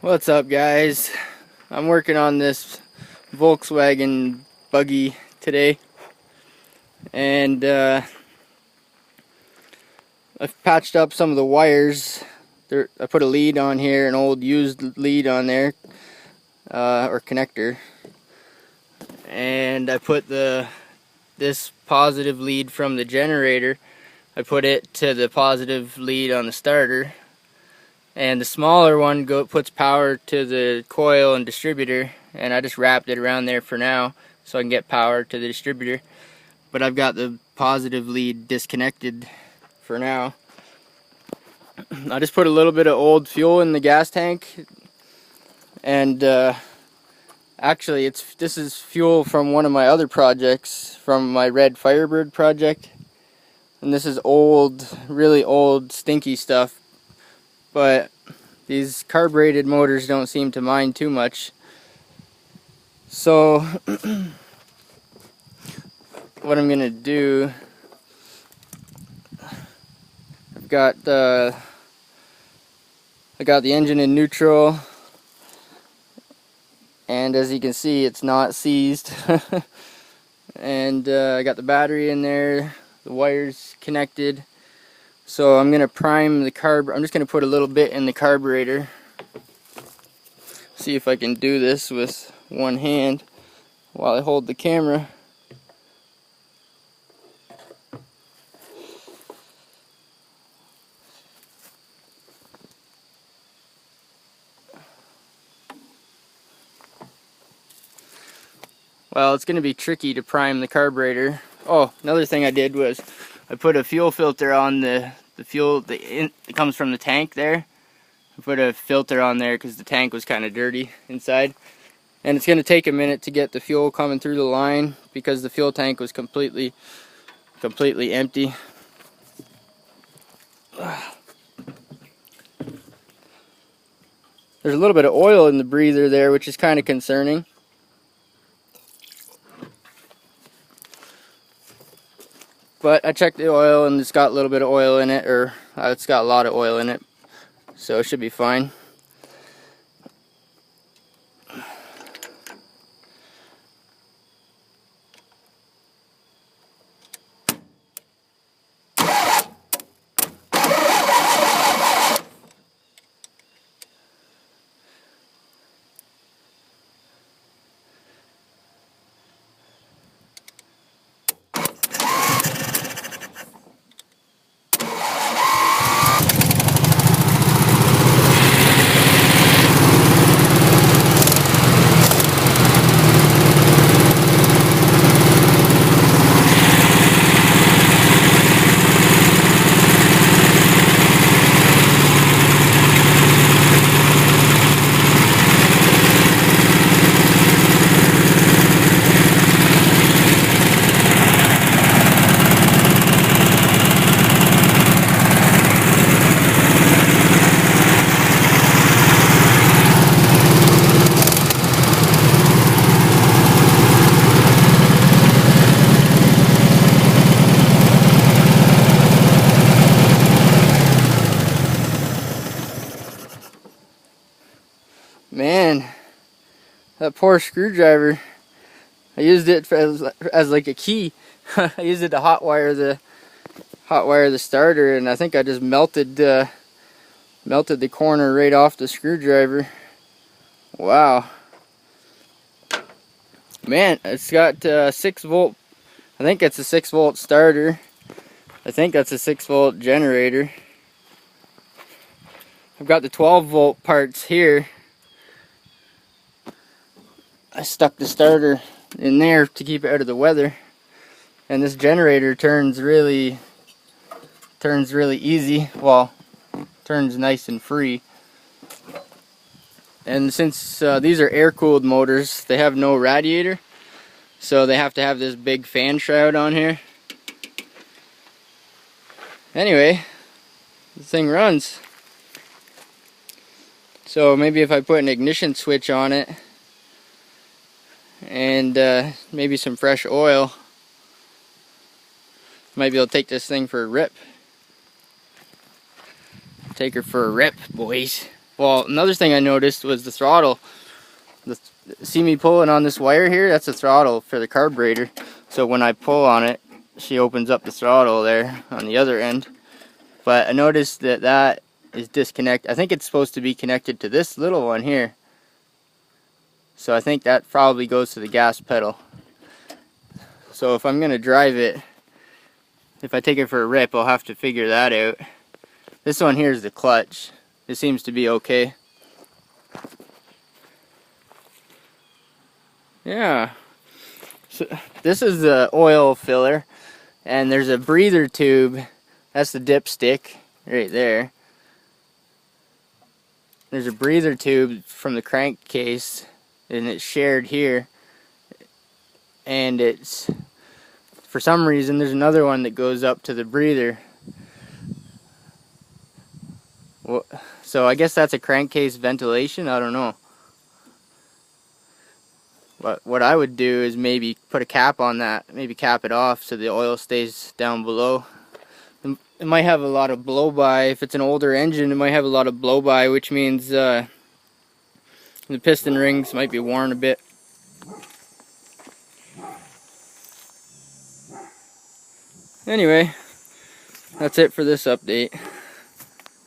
What's up, guys? I'm working on this Volkswagen Buggy today, and I've patched up some of the wires. I put a lead on here, an old used lead on there, or connector, and I put this positive lead from the generator. I put it to the positive lead on the starter. And the smaller one puts power to the coil and distributor, and I just wrapped it around there for now so I can get power to the distributor. But I've got the positive lead disconnected for now. I just put a little bit of old fuel in the gas tank, and actually this is fuel from one of my other projects, from my Red Firebird project. And this is old, really old, stinky stuff, but these carbureted motors don't seem to mind too much. So what I'm gonna do, I got the engine in neutral, and as you can see, it's not seized. And I got the battery in there, the wires connected. So I'm gonna prime the I'm just gonna put a little bit in the carburetor. See if I can do this with one hand while I hold the camera. Well, it's gonna be tricky to prime the carburetor. Oh, another thing I did was I put a fuel filter on the fuel that comes from the tank there. I put a filter on there because the tank was kind of dirty inside. And it's going to take a minute to get the fuel coming through the line because the fuel tank was completely empty. There's a little bit of oil in the breather there, which is kind of concerning. But I checked the oil and it's got a little bit of oil in it, or it's got a lot of oil in it, so it should be fine. Man, that poor screwdriver. I used it as like a key. I used it to hotwire the starter, and I think I just melted the corner right off the screwdriver. Wow. Man, it's got 6 volt. I think it's a 6 volt starter. I think that's a 6 volt generator. I've got the 12 volt parts here. I stuck the starter in there to keep it out of the weather, and this generator turns really easy. Well, turns nice and free. And since these are air-cooled motors, they have no radiator, so they have to have this big fan shroud on here. Anyway, the thing runs. So maybe if I put an ignition switch on it and maybe some fresh oil, might be able to take this thing for a rip. Take her for a rip, boys. Well, another thing I noticed was the throttle. See me pulling on this wire here? That's the throttle for the carburetor. So when I pull on it, she opens up the throttle there on the other end. But I noticed that that is disconnected. I think it's supposed to be connected to this little one here. So I think that probably goes to the gas pedal. So if I'm going to drive it, if I take it for a rip, I'll have to figure that out. This one here is the clutch. It seems to be okay. Yeah. So this is the oil filler, and there's a breather tube. That's the dipstick right there. There's a breather tube from the crankcase, and it's shared here. And it's, for some reason, there's another one that goes up to the breather. Well, so I guess that's a crankcase ventilation. I don't know. But what I would do is maybe put a cap on that, maybe cap it off so the oil stays down below. It might have a lot of blow-by. If it's an older engine, it might have a lot of blow-by, which means the piston rings might be worn a bit. Anyway, that's it for this update.